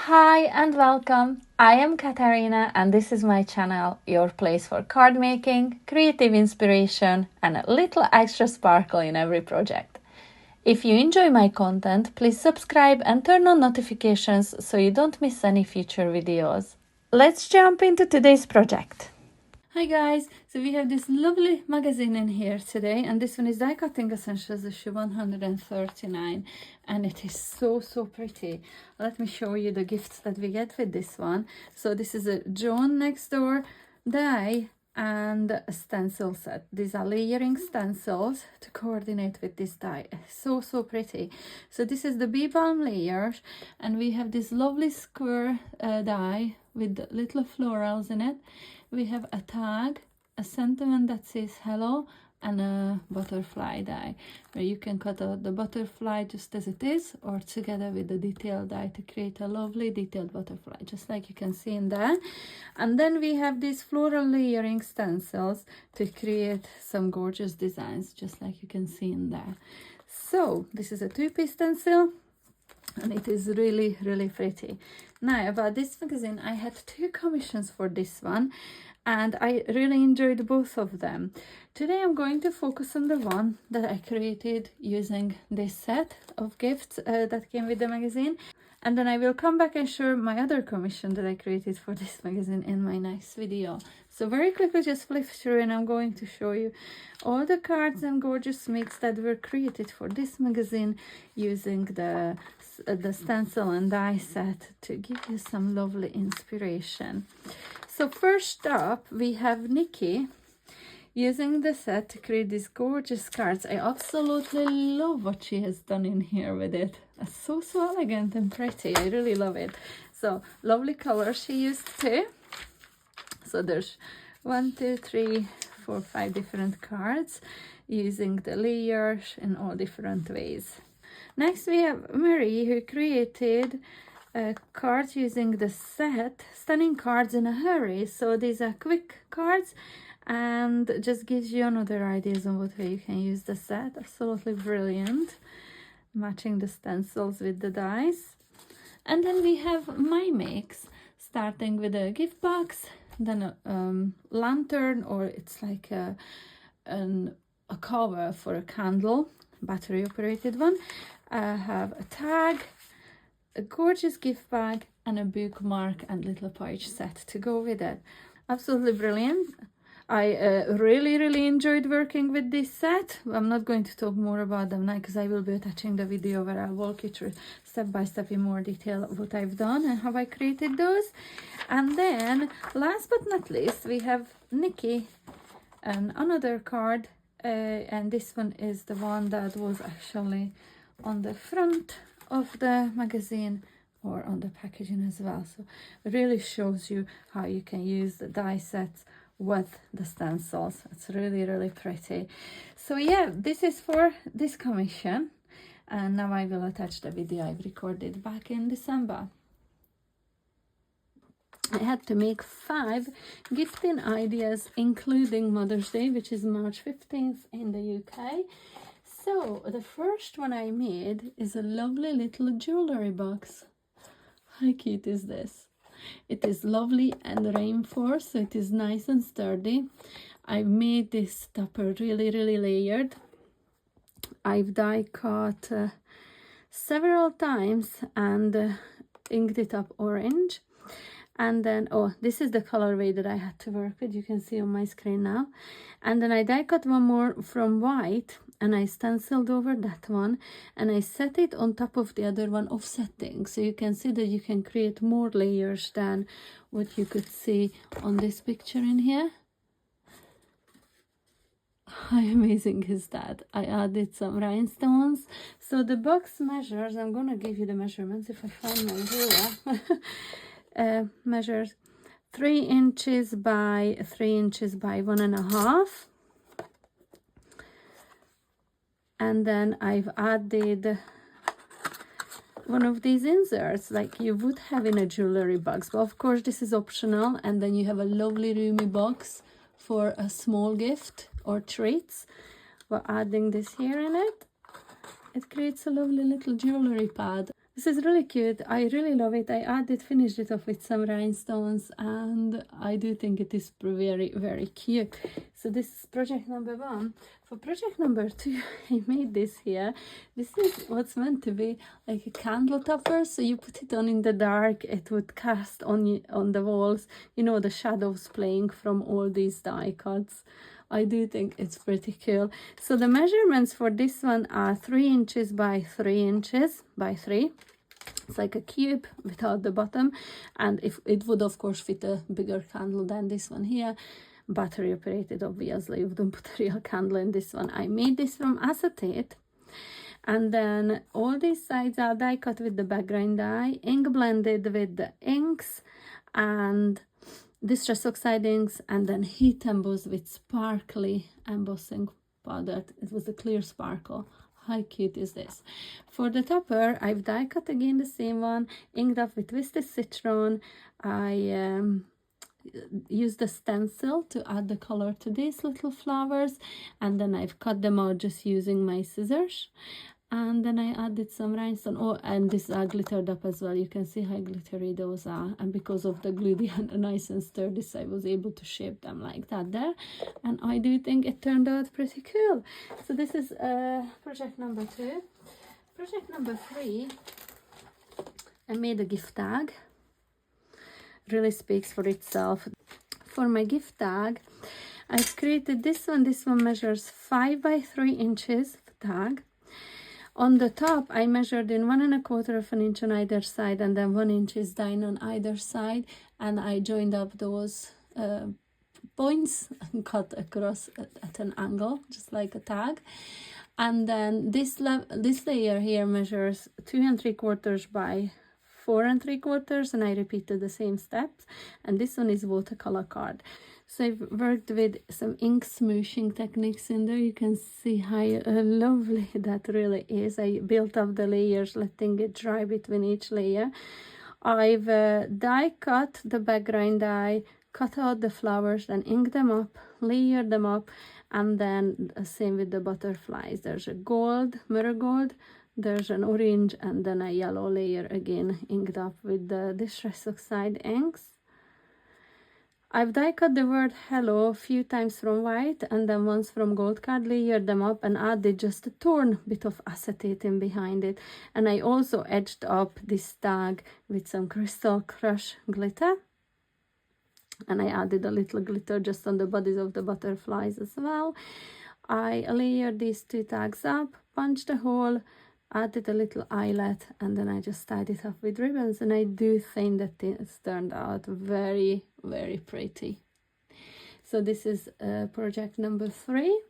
Hi and welcome. I am Katarina and this is my channel, your place for card making, creative inspiration and a little extra sparkle in every project. If you enjoy my content, please subscribe and turn on notifications so you don't miss any future videos. Let's jump into today's project. Hi guys, so we have this lovely magazine in here today, and this one is Die Cutting Essentials issue 139, and it is so pretty. Let me show you the gifts that we get with this one. So this is a John Next Door die and a stencil set. These are layering stencils to coordinate with this die. So pretty. So this is the Beebalm layers, and we have this lovely square die with little florals in it. We have a tag, a sentiment that says hello, and a butterfly die where you can cut out the butterfly just as it is or together with the detailed die to create a lovely detailed butterfly, just like you can see in there. And then we have these floral layering stencils to create some gorgeous designs, just like you can see in there. So this is a 2-piece stencil, and it is really pretty. Now about this magazine, I had 2 commissions for this one and I really enjoyed both of them. Today I'm going to focus on the one that I created using this set of gifts that came with the magazine, and then I will come back and share my other commission that I created for this magazine in my next video. So very quickly just flip through and I'm going to show you all the cards and gorgeous mix that were created for this magazine using the stencil and die set to give you some lovely inspiration. So first up we have Nikki using the set to create these gorgeous cards. I absolutely love what she has done in here with it. It's so elegant and pretty. I really love it. So lovely colors she used too. So there's 1, 2, 3, 4, 5 different cards using the layers in all different ways. Next we have Mary, who created cards using the set, stunning cards in a hurry. So these are quick cards and just gives you another ideas on what way you can use the set. Absolutely brilliant, matching the stencils with the dies. And then we have my mix, starting with a gift box, then a lantern, or it's like a cover for a candle, battery operated one. I have a tag, a gorgeous gift bag, and a bookmark and little pouch set to go with it. Absolutely brilliant. I really enjoyed working with this set. I'm not going to talk more about them now because I will be attaching the video where I'll walk you through step by step in more detail what I've done and how I created those. And then last but not least we have Nikki and another card, and this one is the one that was actually on the front of the magazine or on the packaging as well. So it really shows you how you can use the die sets with the stencils. It's really pretty. So yeah, this is for this commission, and now I will attach the video I've recorded back in December. I had to make 5 gifting ideas, including Mother's Day, which is March 15th in the UK. So the first one I made is a lovely little jewelry box. How cute is this? It is lovely and reinforced, so it is nice and sturdy. I've made this topper really layered. I've die cut several times and inked it up orange. And then, oh, this is the colorway that I had to work with, you can see on my screen now. And then I die cut one more from white and I stenciled over that one and I set it on top of the other one, offsetting, so you can see that you can create more layers than what you could see on this picture in here. How amazing is that? I added some rhinestones. So the box measures, I'm gonna give you the measurements if I find my ruler. Measures 3 inches by 3 inches by 1.5, and then I've added one of these inserts like you would have in a jewelry box, but of course this is optional. And then you have a lovely roomy box for a small gift or treats. We're adding this here in it. It creates a lovely little jewelry pad. This is really cute. I really love it. I finished it off with some rhinestones, and I do think it is very, very cute. So this is project number 1. For project number 2, I made this here. This is what's meant to be like a candle topper. So you put it on in the dark, it would cast on the walls, you know, the shadows playing from all these die cuts. I do think it's pretty cool. So the measurements for this one are 3 inches by 3 inches by 3. It's like a cube without the bottom, and if it would of course fit a bigger candle than this one here, battery operated obviously. You wouldn't put a real candle in this one. I made this from acetate, and then all these sides are die cut with the background die, ink blended with the inks and distress oxide inks, and then heat embossed with sparkly embossing powder. It was a clear sparkle. How cute is this? For the topper, I've die cut again the same one, inked up with twisted citron. I used the stencil to add the color to these little flowers, and then I've cut them out just using my scissors. And then I added some rhinestone. Oh, and these are glittered up as well. You can see how glittery those are. And because of the glue, they are nice and sturdy, so I was able to shape them like that there. And I do think it turned out pretty cool. So this is project number 2. Project number 3, I made a gift tag. Really speaks for itself. For my gift tag, I've created this one. This one measures 5 by 3 inches tag. On the top, I measured in 1 1/4 of an inch on either side, and then 1 inch is done on either side, and I joined up those points and cut across at an angle, just like a tag. And then this layer here measures 2 3/4 by 4 3/4, and I repeated the same steps. And this one is watercolor card. So I've worked with some ink smooshing techniques in there. You can see how lovely that really is. I built up the layers, letting it dry between each layer. I've die cut the background die, cut out the flowers, then ink them up, layer them up, and then same with the butterflies. There's a gold, mirror gold, there's an orange, and then a yellow layer again inked up with the distress oxide inks. I've die cut the word hello a few times from white and then once from gold card, layered them up and added just a torn bit of acetate in behind it. And I also edged up this tag with some crystal crush glitter. And I added a little glitter just on the bodies of the butterflies as well. I layered these 2 tags up, punched a hole, added a little eyelet, and then I just tied it up with ribbons. And I do think that it's turned out very, very pretty. So this is project number 3.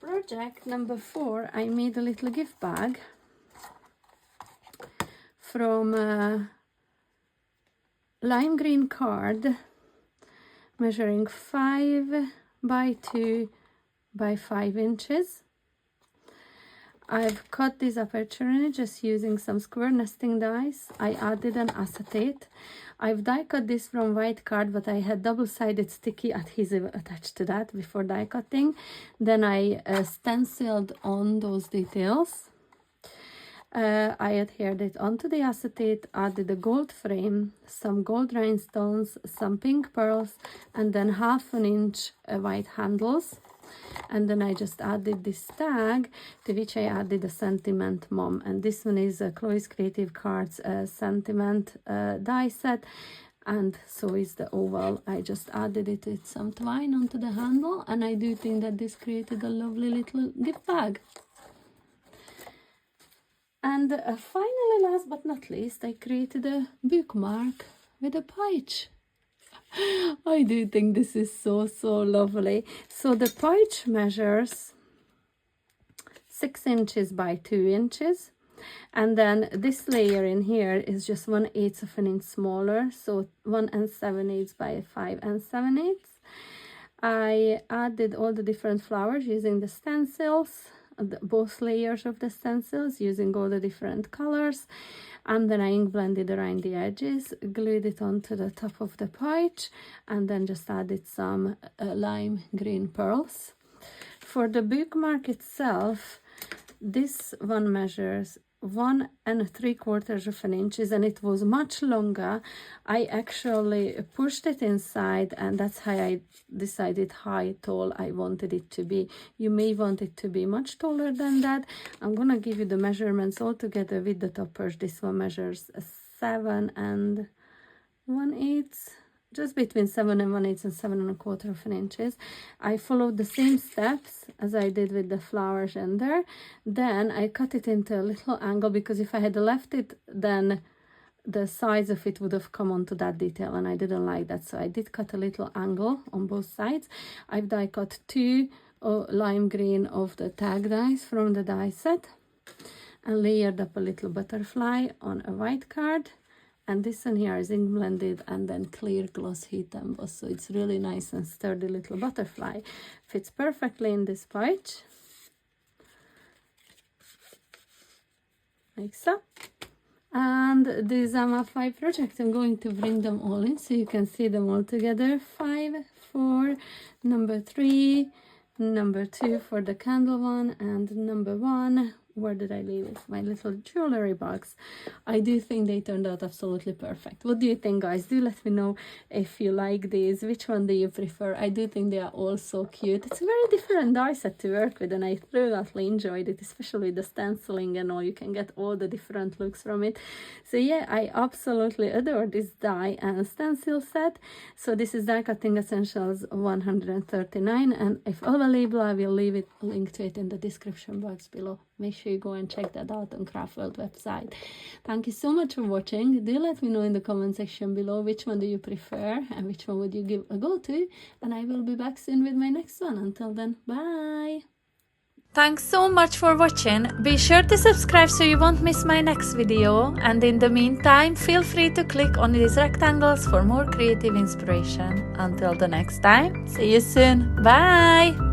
Project number 4, I made a little gift bag from lime green card, measuring 5 by 2 by 5 inches. I've cut this aperture in it just using some square nesting dies. I added an acetate. I've die cut this from white card, but I had double-sided sticky adhesive attached to that before die cutting. Then I stenciled on those details. I adhered it onto the acetate, added a gold frame, some gold rhinestones, some pink pearls, and then 1/2 inch white handles. And then I just added this tag, to which I added a sentiment mom. And this one is Chloe's Creative Cards sentiment die set. And so is the oval. I just added it with some twine onto the handle. And I do think that this created a lovely little gift bag. And finally, last but not least, I created a bookmark with a peach. I do think this is so, so lovely. So the peach measures 6 inches by 2 inches. And then this layer in here is just 1/8 of an inch smaller. So 1 7/8 by 5 7/8. I added all the different flowers using the stencils, both layers of the stencils, using all the different colors. And then I ink blended around the edges, glued it onto the top of the peach, and then just added some lime green pearls. For the bookmark itself, this one measures 1 3/4 of an inch, and it was much longer. I actually pushed it inside, and that's how I decided how tall I wanted it to be. You may want it to be much taller than that. I'm gonna give you the measurements all together with the toppers. This one measures 7 1/8, just between 7 1/8 and 7 1/4 of an inches. I followed the same steps as I did with the flowers in there. Then I cut it into a little angle, because if I had left it, then the size of it would have come onto that detail, and I didn't like that. So I did cut a little angle on both sides. I've die cut 2 lime green of the tag dies from the die set, and layered up a little butterfly on a white card. And this one here is ink blended and then clear gloss heat embossed. So it's really nice and sturdy little butterfly. Fits perfectly in this pouch. Like so. And these are my 5 projects. I'm going to bring them all in so you can see them all together. 5, 4, number 3, number 2 for the candle one, and number 1. Where did I leave it? My little jewelry box. I do think they turned out absolutely perfect. What do you think, guys? Do let me know if you like these. Which one do you prefer? I do think they are all so cute. It's a very different die set to work with, and I thoroughly enjoyed it, especially the stenciling and all. You can get all the different looks from it. So yeah, I absolutely adore this die and stencil set. So this is Die Cutting Essentials 139, and if available, I will leave it link to it in the description box below. Make sure you go and check that out on Craft World website. Thank you so much for watching. Do let me know in the comment section below which one do you prefer and which one would you give a go to, and I will be back soon with my next one. Until then, bye. Thanks so much for watching. Be sure to subscribe so you won't miss my next video, and in the meantime feel free to click on these rectangles for more creative inspiration. Until the next time, see you soon. Bye.